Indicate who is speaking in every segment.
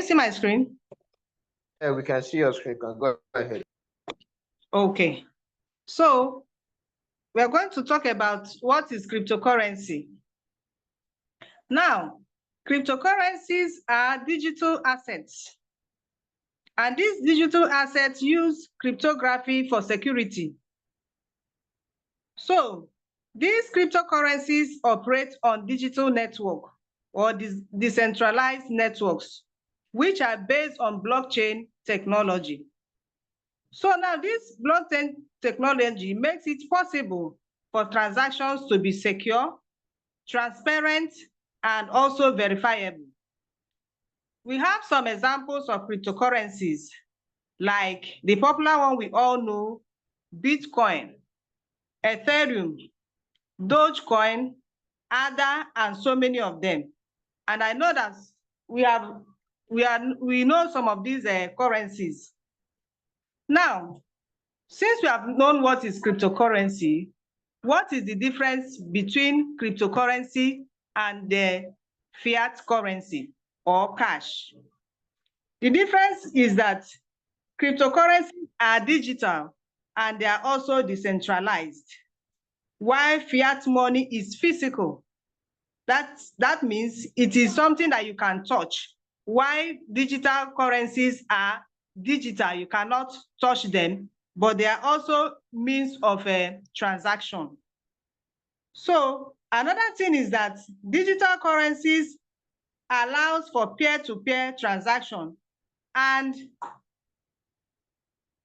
Speaker 1: see my screen?
Speaker 2: Yeah, we can see your screen. Go ahead.
Speaker 1: Okay. So we are going to talk about what is cryptocurrency. Now, cryptocurrencies are digital assets. And these digital assets use cryptography for security. So these cryptocurrencies operate on digital network or decentralized networks, which are based on blockchain technology. So now this blockchain technology makes it possible for transactions to be secure, transparent, and also verifiable. We have some examples of cryptocurrencies, like the popular one we all know, Bitcoin, Ethereum, Dogecoin, ADA, and so many of them. And I know that we know some of these currencies. Now, since we have known what is cryptocurrency, what is the difference between cryptocurrency and the fiat currency or cash? The difference is that cryptocurrencies are digital and they are also decentralized, while fiat money is physical. That means it is something that you can touch, while digital currencies are digital, you cannot touch them, but they are also means of a transaction. So another thing is that digital currencies allows for peer-to-peer transaction, and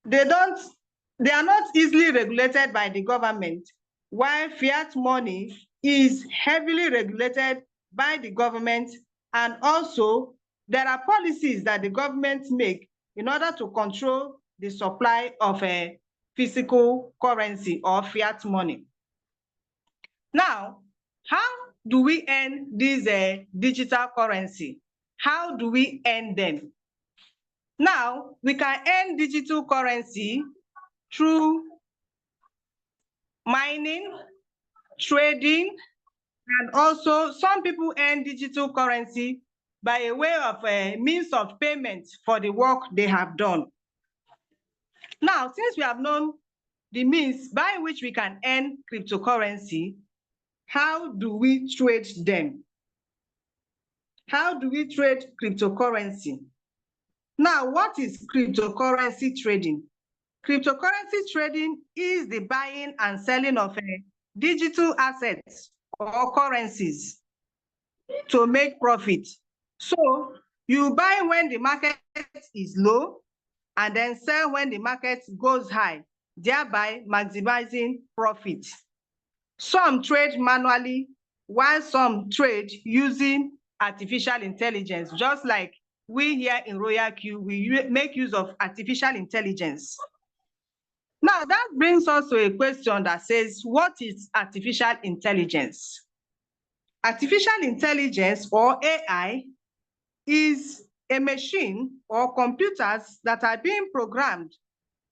Speaker 1: they are not easily regulated by the government, while fiat money is heavily regulated by the government, and also there are policies that the government make in order to control the supply of a physical currency or fiat money. Now, how do we earn these digital currency? How do we earn them? Now, we can earn digital currency through mining, trading, and also some people earn digital currency by a way of a means of payment for the work they have done. Now, since we have known the means by which we can earn cryptocurrency, how do we trade them? How do we trade cryptocurrency? Now, what is cryptocurrency trading? Cryptocurrency trading is the buying and selling of digital assets or currencies to make profit. So you buy when the market is low and then sell when the market goes high, thereby maximizing profit. Some trade manually, while some trade using artificial intelligence, just like we here in ROYALQ, we make use of artificial intelligence. Now, that brings us to a question that says, what is artificial intelligence? Artificial intelligence, or AI, is a machine or computers that are being programmed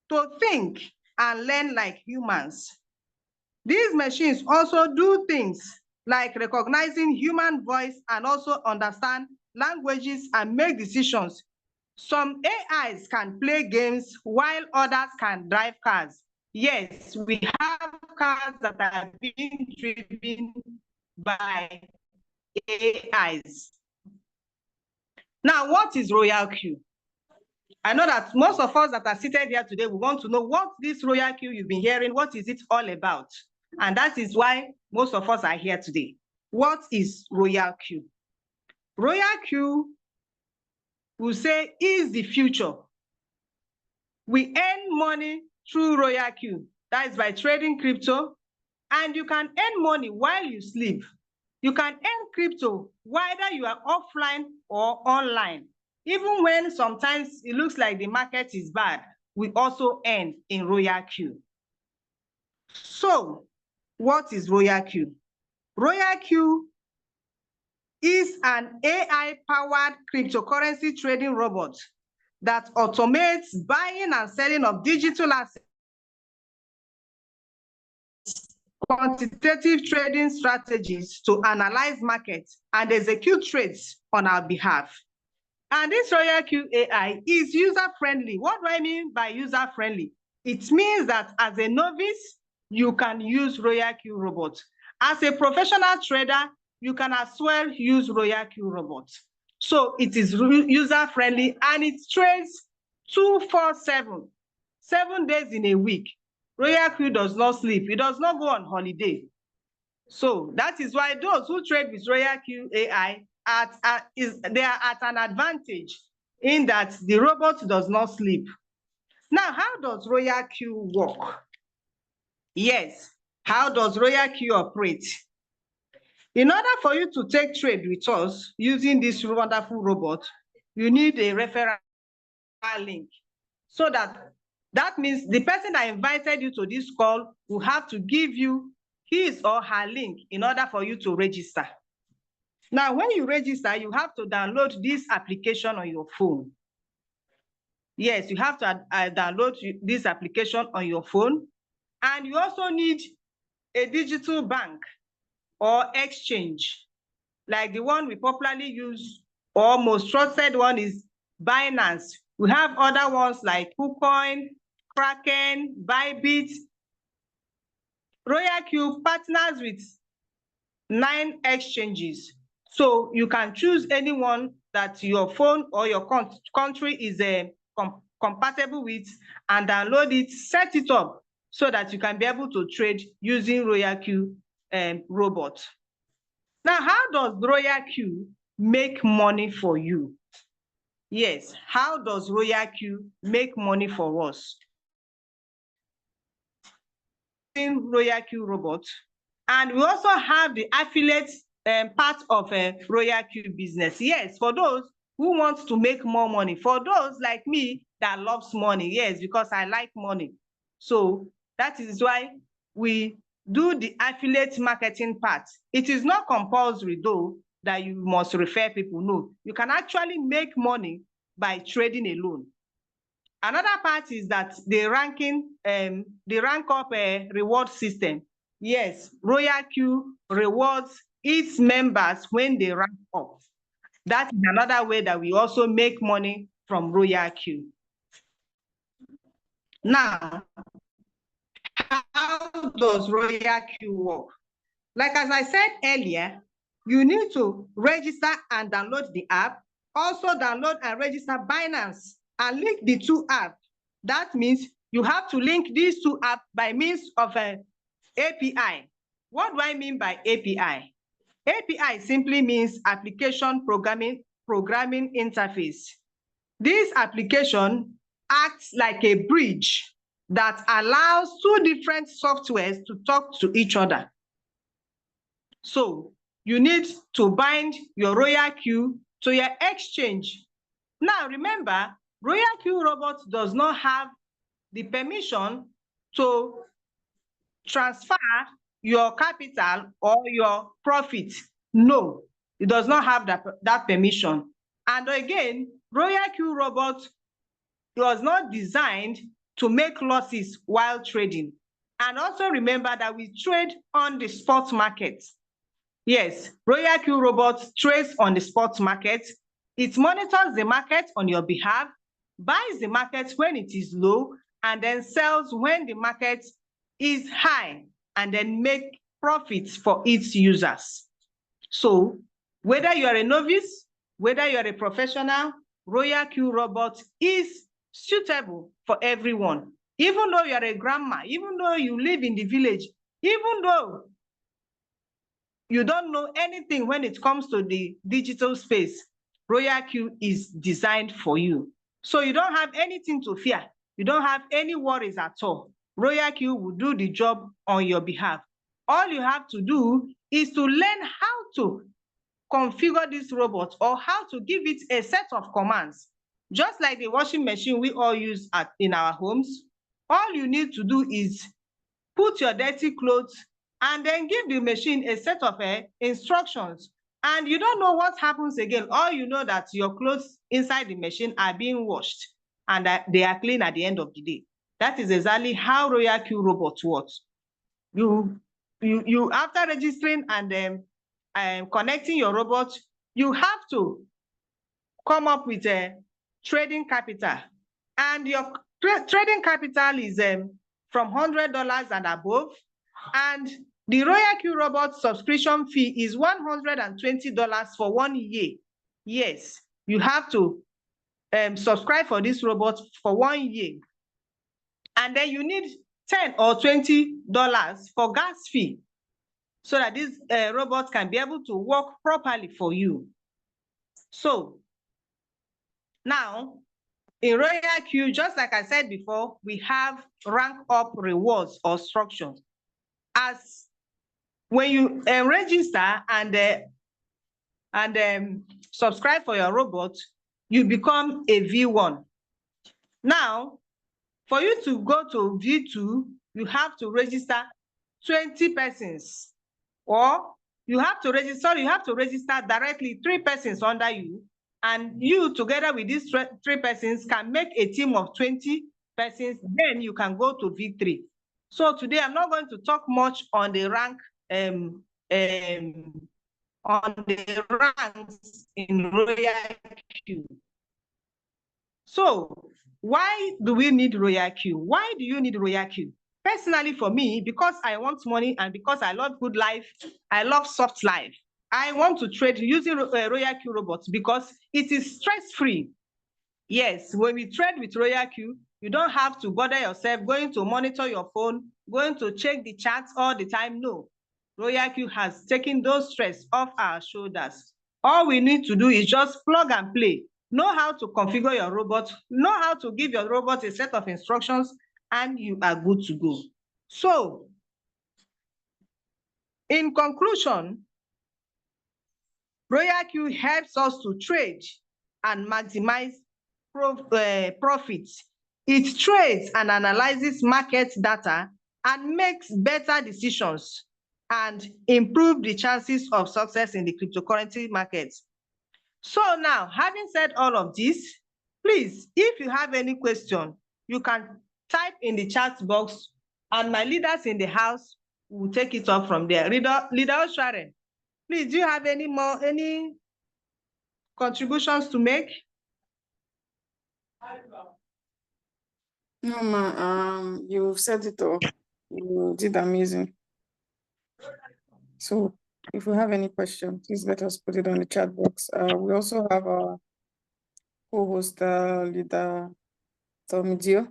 Speaker 1: to think and learn like humans. These machines also do things like recognizing human voice and also understand languages and make decisions. Some AIs can play games while others can drive cars. Yes, we have cars that are being driven by AIs. Now, what is ROYALQ? I know that most of us that are seated here today, we want to know what this ROYALQ you've been hearing, what is it all about? And that is why most of us are here today. What is ROYALQ? ROYALQ, we say, is the future. We earn money through ROYALQ. That is by trading crypto. And you can earn money while you sleep. You can earn crypto whether you are offline or online. Even when sometimes it looks like the market is bad, we also earn in ROYALQ. So, what is ROYALQ? ROYALQ is an AI-powered cryptocurrency trading robot that automates buying and selling of digital assets, quantitative trading strategies to analyze markets and execute trades on our behalf. And this ROYALQ AI is user-friendly. What do I mean by user-friendly? It means that as a novice, you can use ROYALQ robots. As a professional trader, you can as well use ROYALQ robots. So it is user-friendly and it trades 24/7, 7 days in a week. ROYALQ does not sleep. It does not go on holiday. So that is why those who trade with ROYALQ AI they are at an advantage in that the robot does not sleep. Now, how does ROYALQ work? Yes, how does ROYALQ operate? In order for you to take trade with us using this wonderful robot, you need a referral link. So that means the person that invited you to this call will have to give you his or her link in order for you to register. Now, when you register, you have to download this application on your phone. Yes, you have to download this application on your phone. And you also need a digital bank or exchange, like the one we popularly use, or most trusted one is Binance. We have other ones like KuCoin, Kraken, Bybit. ROYALQ partners with 9 exchanges. So you can choose anyone that your phone or your country is compatible with and download it, set it up so that you can be able to trade using ROYALQ robot. Now, how does ROYALQ make money for you? Yes, how does ROYALQ make money for us? ROYALQ robot, and we also have the affiliate part of ROYALQ business. Yes, for those who want to make more money, for those like me that loves money, yes, because I like money. So that is why we do the affiliate marketing part. It is not compulsory though that you must refer people. No, you can actually make money by trading alone. Another part is that the rank up reward system. Yes, ROYALQ rewards its members when they rank up. That is another way that we also make money from ROYALQ. Now, how does ROYALQ work? Like as I said earlier, you need to register and download the app. Also download and register Binance and link the 2 apps. That means you have to link these 2 apps by means of an API. What do I mean by API? API simply means application programming interface. This application acts like a bridge that allows 2 different softwares to talk to each other. So you need to bind your ROYALQ to your exchange. Now remember, ROYALQ robot does not have the permission to transfer your capital or your profit. No, it does not have that permission. And again, ROYALQ robot was not designed to make losses while trading. And also remember that we trade on the spot market. Yes, ROYALQ robot trades on the spot market. It monitors the market on your behalf, buys the market when it is low, and then sells when the market is high, and then make profits for its users. So whether you are a novice, whether you are a professional, ROYALQ robot is suitable for everyone. Even though you are a grandma, even though you live in the village, even though you don't know anything when it comes to the digital space, ROYALQ is designed for you. So you don't have anything to fear. You don't have any worries at all. ROYALQ will do the job on your behalf. All you have to do is to learn how to configure this robot or how to give it a set of commands. Just like the washing machine we all use in our homes, all you need to do is put your dirty clothes and then give the machine a set of instructions. And you don't know what happens again. All you know that your clothes inside the machine are being washed and that they are clean at the end of the day. That is exactly how ROYALQ robot works. You after registering and connecting your robot, you have to come up with a trading capital. And your trading capital is from $100 and above. And the ROYALQ robot subscription fee is $120 for 1 year. Yes, you have to subscribe for this robot for 1 year. And then you need $10 or $20 for gas fee so that this robot can be able to work properly for you. So now, in ROYALQ, just like I said before, we have rank up rewards or structure. As when you register and subscribe for your robot, you become a V1. Now, for you to go to V2, you have to register 20 persons, or you have to register directly 3 persons under you, and you together with these 3 persons can make a team of 20 persons, then you can go to V3. So today I'm not going to talk much on the rank ranks in ROYALQ. So why do we need ROYALQ? Why do you need ROYALQ? Personally, for me, because I want money and because I love good life, I love soft life, I want to trade using ROYALQ robots because it is stress-free. Yes, when we trade with ROYALQ, you don't have to bother yourself going to monitor your phone, going to check the charts all the time. No, ROYALQ has taken those stress off our shoulders. All we need to do is just plug and play. Know how to configure your robot, know how to give your robot a set of instructions, and you are good to go. So, in conclusion, ROYALQ helps us to trade and maximize profits. It trades and analyzes market data and makes better decisions and improve the chances of success in the cryptocurrency market. So now, having said all of this, please, if you have any question, you can type in the chat box and my leaders in the house will take it up from there. Leader Sharon, please, do you have any contributions to make?
Speaker 3: No, ma, you said it all. You did amazing. So if you have any questions, please let us put it on the chat box. We also have our co-host, leader Tomidio.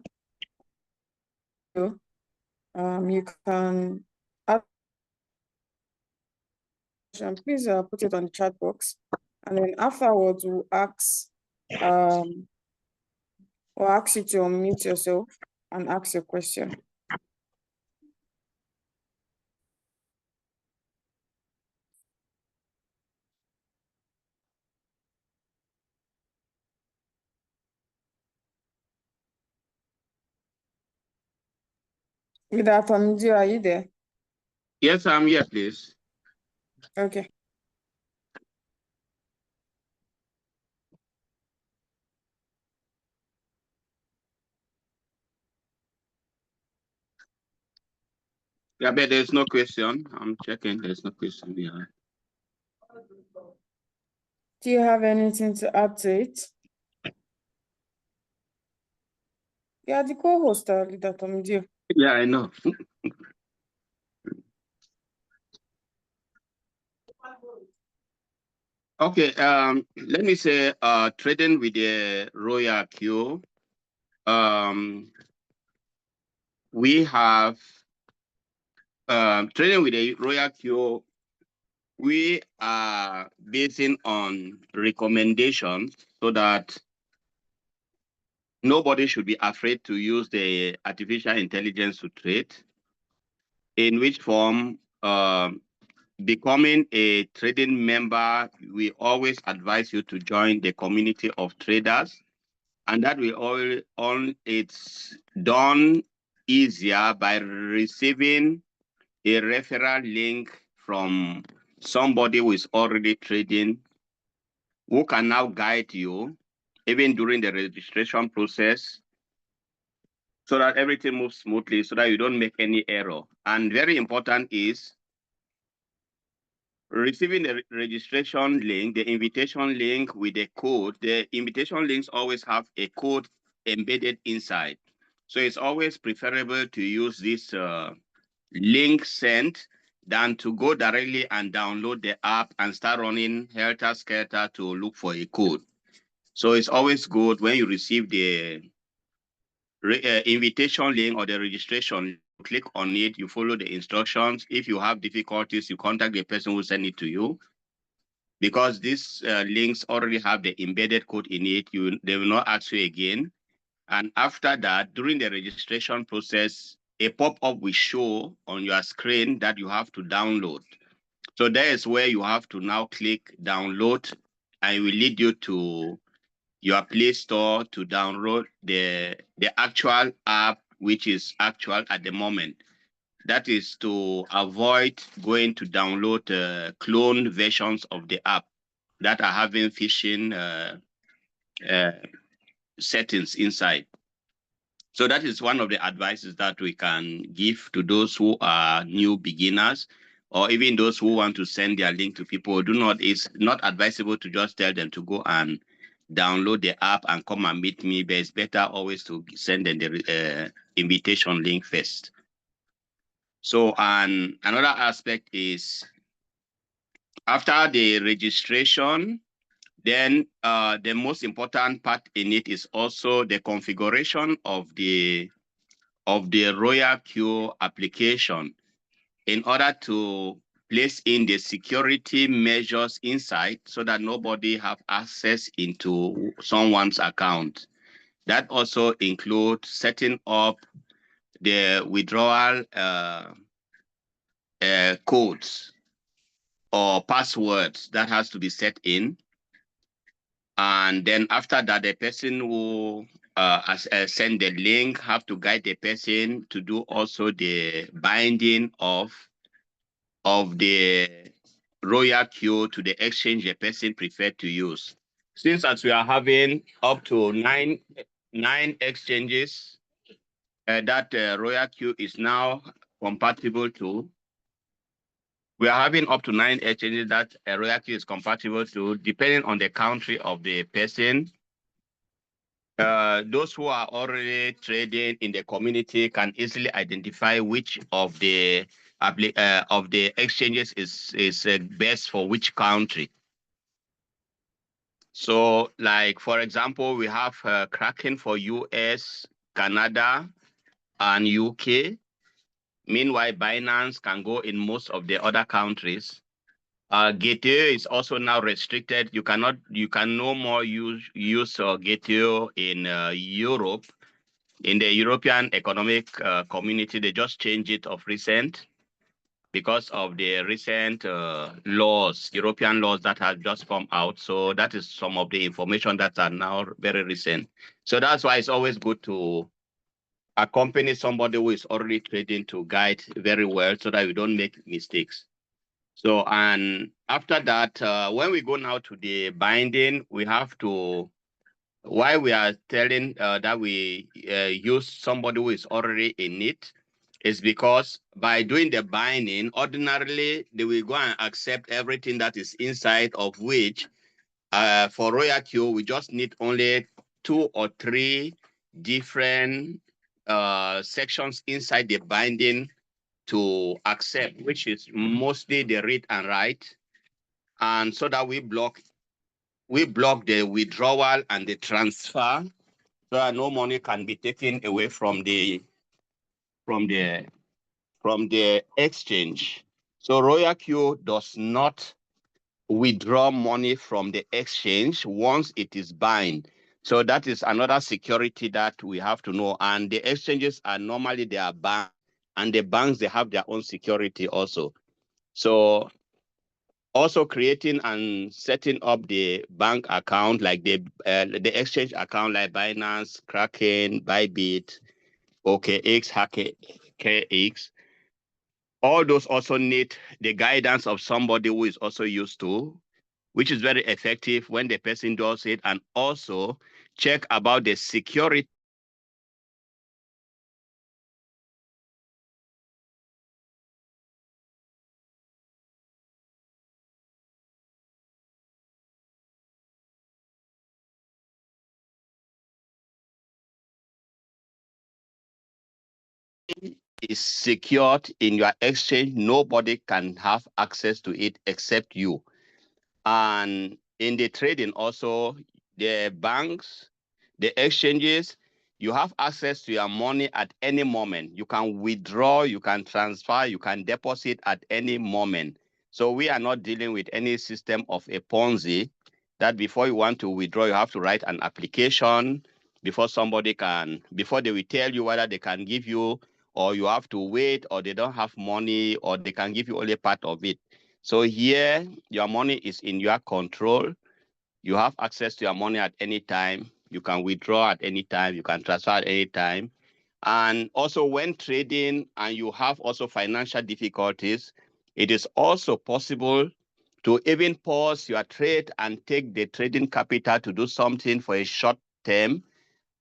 Speaker 3: You can ask, please put it on the chat box, and then afterwards we'll ask you to unmute yourself and ask your question. Leader Tomidio, are you there?
Speaker 4: Yes, I'm here, please.
Speaker 3: Okay.
Speaker 4: Yeah, but there's no question. I'm checking. There's no question here.
Speaker 3: Do you have anything to add to it? Yeah, the co-host, Leader Tomidio.
Speaker 4: Yeah, I know. Okay, let me say, trading with the ROYALQ, we have trading with the ROYALQ, we are basing on recommendations so that nobody should be afraid to use the artificial intelligence to trade. In which form, becoming a trading member, we always advise you to join the community of traders, and that it's done easier by receiving a referral link from somebody who is already trading, who can now guide you even during the registration process, so that everything moves smoothly, so that you don't make any error. And very important is, receiving the registration link, the invitation link with the code, the invitation links always have a code embedded inside. So it's always preferable to use this link sent than to go directly and download the app and start running helter-skelter to look for a code. So it's always good when you receive the invitation link or the registration, click on it, you follow the instructions. If you have difficulties, you contact the person who sent it to you. Because these links already have the embedded code in it, they will not ask you again. And after that, during the registration process, a pop-up will show on your screen that you have to download. So that is where you have to now click download, and it will lead you to your Play Store to download the actual app, which is actual at the moment. That is to avoid going to download clone versions of the app that are having phishing settings inside. So that is one of the advices that we can give to those who are new beginners, or even those who want to send their link to people. It's not advisable to just tell them to go and download the app and come and meet me, but it's better always to send them the invitation link first. So, and another aspect is after the registration, then the most important part in it is also the configuration of the ROYALQ application in order to place in the security measures inside so that nobody have access into someone's account. That also includes setting up the withdrawal codes or passwords that has to be set in. And then after that, the person who send the link have to guide the person to do also the binding of the ROYALQ to the exchange the person preferred to use. Since as we are having up to nine exchanges that ROYALQ is now compatible to, we are having up to 9 exchanges that ROYALQ is compatible to, depending on the country of the person. Those who are already trading in the community can easily identify which of the exchanges is best for which country. So, like for example, we have Kraken for US, Canada, and UK. Meanwhile, Binance can go in most of the other countries. Gateway is also now restricted. You can no more use Gateway in Europe. In the European Economic Community, they just changed it of recent because of the recent European laws that have just come out. So that is some of the information that are now very recent. So that's why it's always good to accompany somebody who is already trading to guide very well so that we don't make mistakes. So, and after that, when we go now to the binding, we have to, why we are telling that we use somebody who is already in it is because by doing the binding, ordinarily, they will go and accept everything that is inside, of which for ROYALQ, we just need only 2 or 3 different sections inside the binding to accept, which is mostly the read and write. And so that we block the withdrawal and the transfer, so that no money can be taken away from the exchange. So ROYALQ does not withdraw money from the exchange once it is bind. So that is another security that we have to know. And the exchanges are normally they are banks, and the banks, they have their own security also. So also creating and setting up the bank account, like the exchange account, like Binance, Kraken, Bybit, OKX, HackKX. All those also need the guidance of somebody who is also used to, which is very effective when the person does it, and also check about the security is secured in your exchange. Nobody can have access to it except you. And in the trading also, the banks, the exchanges, you have access to your money at any moment. You can withdraw, you can transfer, you can deposit at any moment. So we are not dealing with any system of a Ponzi that before you want to withdraw, you have to write an application before before they will tell you whether they can give you, or you have to wait, or they don't have money, or they can give you only part of it. So here, your money is in your control. You have access to your money at any time. You can withdraw at any time. You can transfer at any time. And also when trading and you have also financial difficulties, it is also possible to even pause your trade and take the trading capital to do something for a short term,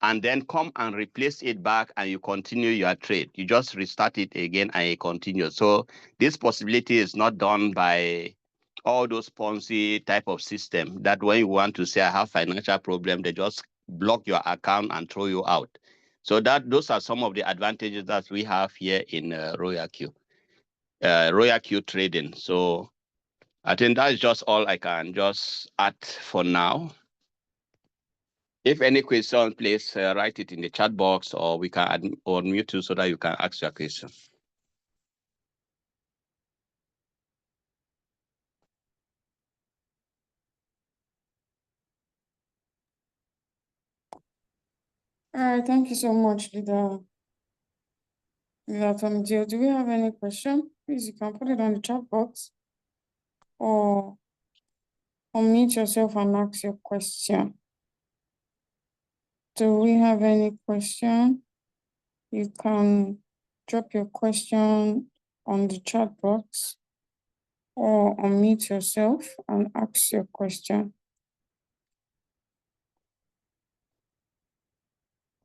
Speaker 4: and then come and replace it back and you continue your trade. You just restart it again and you continue. So this possibility is not done by all those Ponzi type of system that when you want to say I have financial problem, they just block your account and throw you out. So those are some of the advantages that we have here in ROYALQ trading. So I think that's just all I can just add for now. If any question, please write it in the chat box, or we can unmute you so that you can ask your question.
Speaker 3: All right, thank you so much, Leader Tomidio. Do we have any question? Please, you can put it on the chat box or unmute yourself and ask your question. Do we have any question? You can drop your question on the chat box or unmute yourself and ask your question.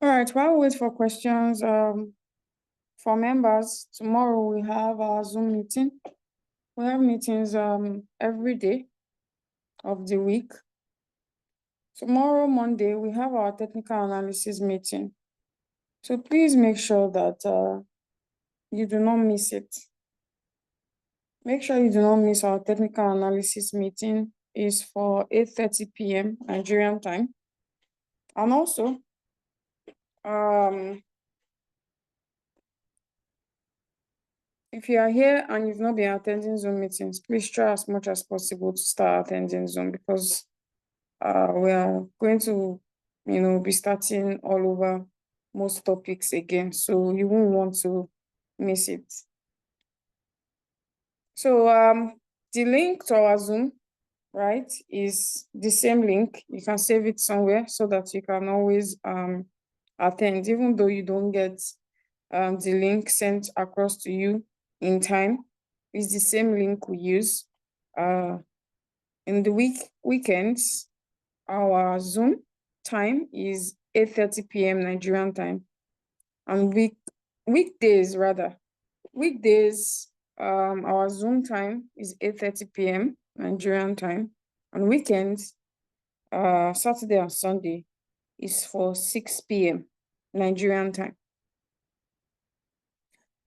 Speaker 3: All right, while we wait for questions, for members, tomorrow we have our Zoom meeting. We have meetings every day of the week. Tomorrow, Monday, we have our technical analysis meeting. So please make sure that you do not miss it. Make sure you do not miss our technical analysis meeting. It's for 8:30 p.m. Nigerian time. And also, if you are here and you've not been attending Zoom meetings, please try as much as possible to start attending Zoom, because we are going to, be starting all over most topics again. So you won't want to miss it. So the link to our Zoom, right, is the same link. You can save it somewhere so that you can always attend, even though you don't get the link sent across to you in time. It's the same link we use. In the weekends, our Zoom time is 8:30 p.m. Nigerian time. And weekdays, our Zoom time is 8:30 p.m. Nigerian time. And weekends, Saturday and Sunday, is for 6 p.m. Nigerian time.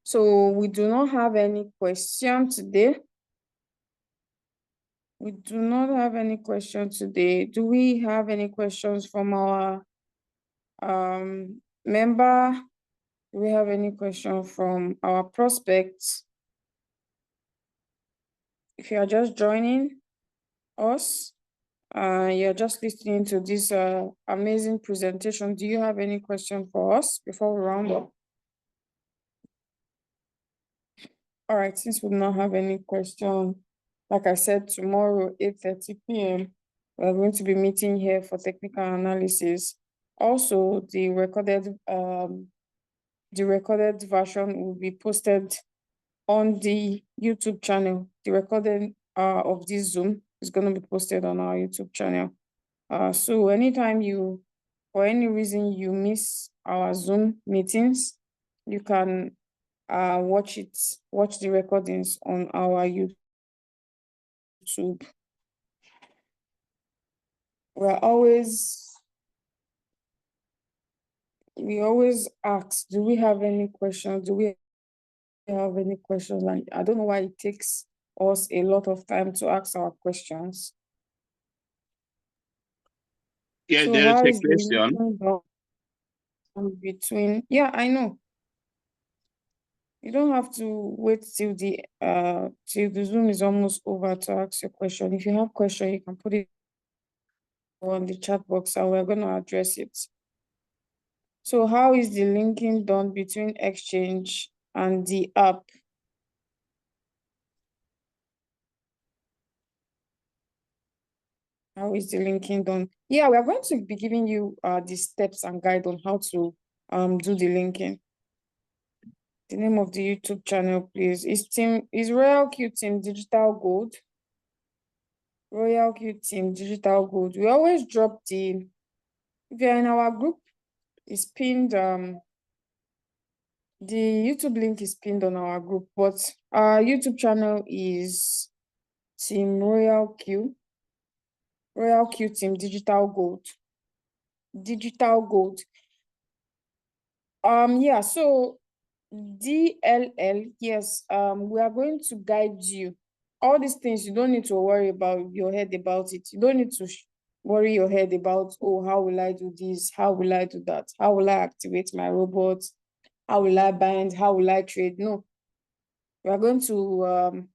Speaker 3: So we do not have any question today. We do not have any question today. Do we have any questions from our member? Do we have any question from our prospects? If you are just joining us, you're just listening to this amazing presentation, do you have any question for us before we round up? All right, since we do not have any question, like I said, tomorrow, 8:30 p.m., we're going to be meeting here for technical analysis. Also, the recorded version will be posted on the YouTube channel. The recording of this Zoom is going to be posted on our YouTube channel. So anytime for any reason you miss our Zoom meetings, you can watch the recordings on our YouTube. We're always we always ask, do we have any questions? Do we have any questions? And I don't know why it takes us a lot of time to ask our questions.
Speaker 4: Yes,
Speaker 3: So
Speaker 4: there is
Speaker 3: how
Speaker 4: a
Speaker 3: is the
Speaker 4: question.
Speaker 3: linking done between, yeah, I know. You don't have to wait till the Zoom is almost over to ask your question. If you have question, you can put it on the chat box and we're going to address it. So how is the linking done between Exchange and the app? How is the linking done? Yeah, we are going to be giving you the steps and guide on how to do the linking. The name of the YouTube channel, please, is ROYALQ Team Digital Gold. ROYALQ Team Digital Gold. We always drop if you're in our group, it's pinned, the YouTube link is pinned on our group, but our YouTube channel is Team ROYALQ Team Digital Gold. Digital Gold. Yeah, so DLL, yes, we are going to guide you. All these things, you don't need to worry about your head about it. You don't need to worry your head about, oh, how will I do this? How will I do that? How will I activate my robot? How will I bind? How will I trade? No, we are going to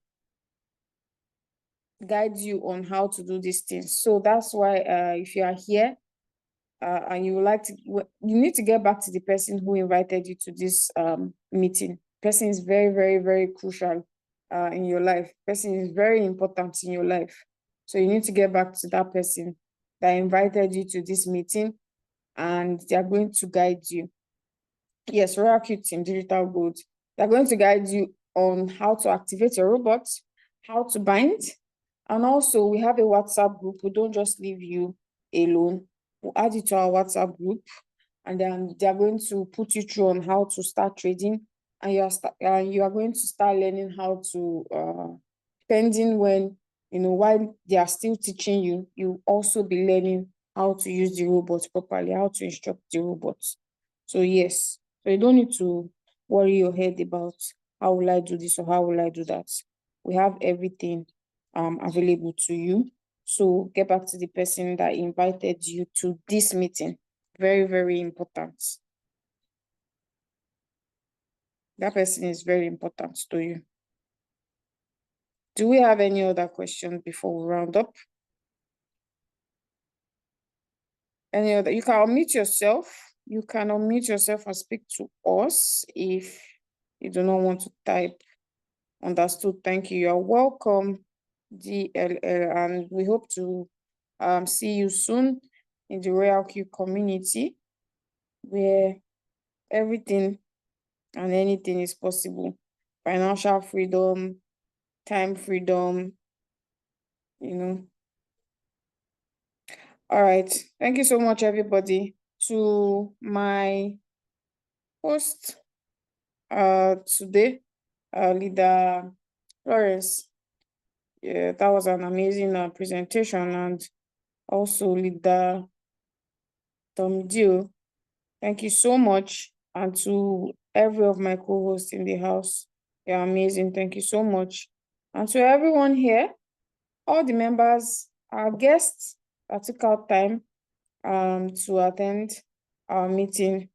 Speaker 3: guide you on how to do these things. So that's why if you are here, and you would like to, you need to get back to the person who invited you to this meeting. Person is very, very, very crucial in your life. Person is very important in your life. So you need to get back to that person that invited you to this meeting, and they are going to guide you. Yes, ROYALQ Team Digital Gold. They're going to guide you on how to activate your robot, how to bind, and also we have a WhatsApp group. We don't just leave you alone. We'll add you to our WhatsApp group, and then they're going to put you through on how to start trading, and you are going to start learning how to, depending when, while they are still teaching you, you also be learning how to use the robot properly, how to instruct the robots. So yes, so you don't need to worry your head about how will I do this or how will I do that. We have everything available to you. So get back to the person that invited you to this meeting. Very, very important. That person is very important to you. Do we have any other questions before we round up? Any other? You can unmute yourself. You can unmute yourself and speak to us if you do not want to type. Understood. Thank you. You're welcome, DLL, and we hope to see you soon in the ROYALQ community, where everything and anything is possible. Financial freedom, time freedom, All right. Thank you so much, everybody. To my host today, leader Florence. Yeah, that was an amazing presentation, and also leader Tom Dio. Thank you so much, and to every of my co-hosts in the house. You're amazing. Thank you so much. And to everyone here, all the members, our guests that took out time to attend our meeting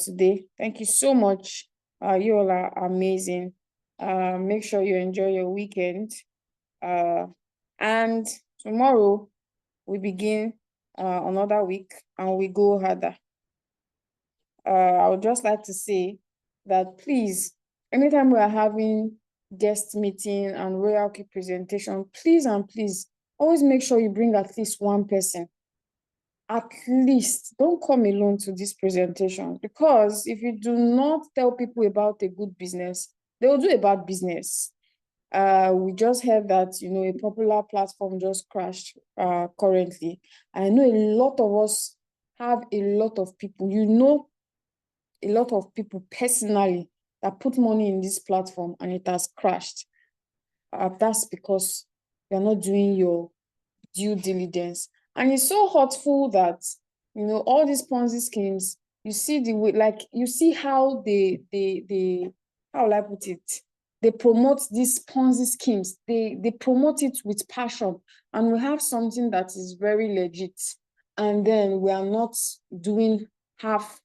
Speaker 3: today. Thank you so much. You all are amazing. Make sure you enjoy your weekend. And tomorrow we begin another week and we go harder. I would just like to say that please, anytime we are having guest meeting and ROYALQ presentation, please and please always make sure you bring at least one person. At least don't come alone to this presentation, because if you do not tell people about a good business, they will do a bad business. We just heard that, a popular platform just crashed currently. I know a lot of us have a lot of people, a lot of people personally that put money in this platform and it has crashed. That's because you're not doing your due diligence. And it's so hurtful that, all these Ponzi schemes, You see the way, like you see how they how will I put it? They promote these Ponzi schemes. They promote it with passion, and we have something that is very legit, and then we are not doing half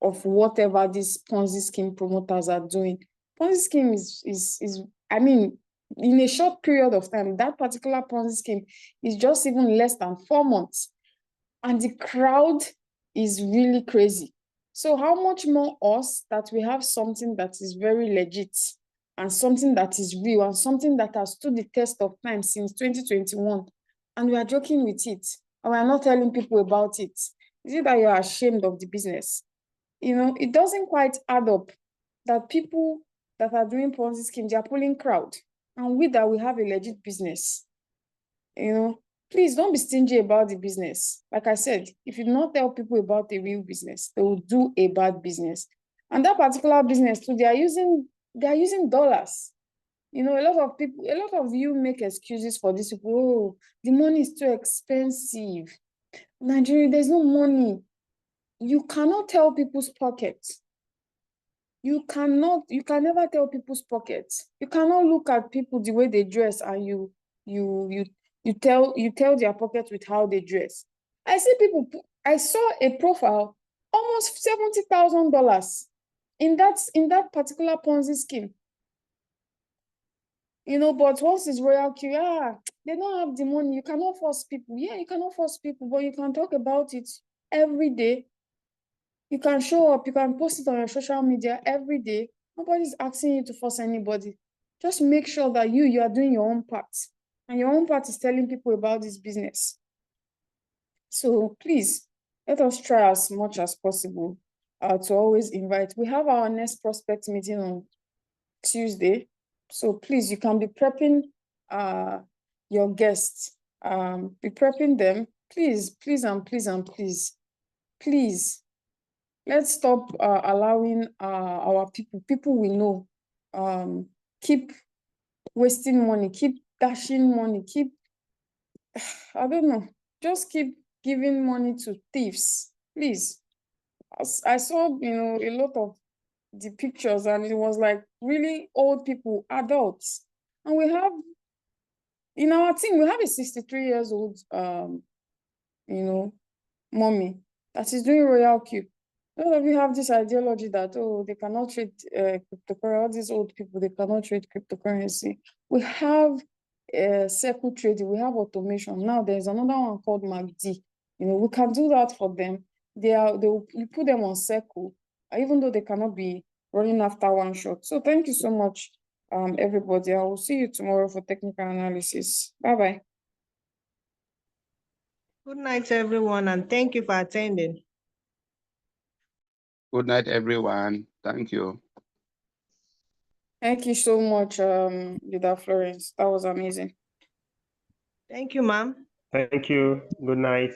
Speaker 3: of whatever these Ponzi scheme promoters are doing. Ponzi scheme is I mean, in a short period of time, that particular Ponzi scheme is just even less than 4 months, and the crowd is really crazy. So how much more us that we have something that is very legit and something that is real and something that has stood the test of time since 2021, and we are joking with it, and we are not telling people about it. Is it that you are ashamed of the business? You know, it doesn't quite add up that people that are doing Ponzi schemes, they are pulling crowd, and with that, we have a legit business. You know, please don't be stingy about the business. Like I said, if you don't tell people about a real business, they will do a bad business. And that particular business too, they are using dollars. You know, a lot of you make excuses for this. Oh, the money is too expensive. Nigeria, there's no money. You cannot tell people's pockets. You can never tell people's pockets. You cannot look at people the way they dress and you tell their pockets with how they dress. I saw a profile almost $70,000 in that particular Ponzi scheme. You know, but once it's ROYALQ, they don't have the money. You cannot force people. Yeah, you cannot force people, but you can talk about it every day. You can show up, you can post it on your social media every day. Nobody's asking you to force anybody. Just make sure that you are doing your own part. And your own part is telling people about this business. So please, let us try as much as possible to always invite. We have our next prospect meeting on Tuesday. So please, you can be prepping your guests. Be prepping them. Please, please, and please, and please, please. Let's stop allowing our people we know keep wasting money, keep dashing money, I don't know, just keep giving money to thieves, please. I saw, you know, a lot of the pictures, and it was like really old people, adults. And we have, in our team, we have a 63 years old, you know, mommy that is doing ROYALQ. A lot of you have this ideology that, oh, they cannot trade cryptocurrency, all these old people, they cannot trade cryptocurrency. We have circle trading, we have automation. Now there's another one called MACD. You know, we can do that for them. They will put them on circle, even though they cannot be running after one shot. So thank you so much, everybody. I will see you tomorrow for technical analysis. Bye-bye.
Speaker 1: Good night, everyone, and thank you for attending.
Speaker 4: Good night, everyone. Thank you.
Speaker 3: Thank you so much, Leader Florence. That was amazing.
Speaker 1: Thank you, ma'am.
Speaker 5: Thank you. Good night.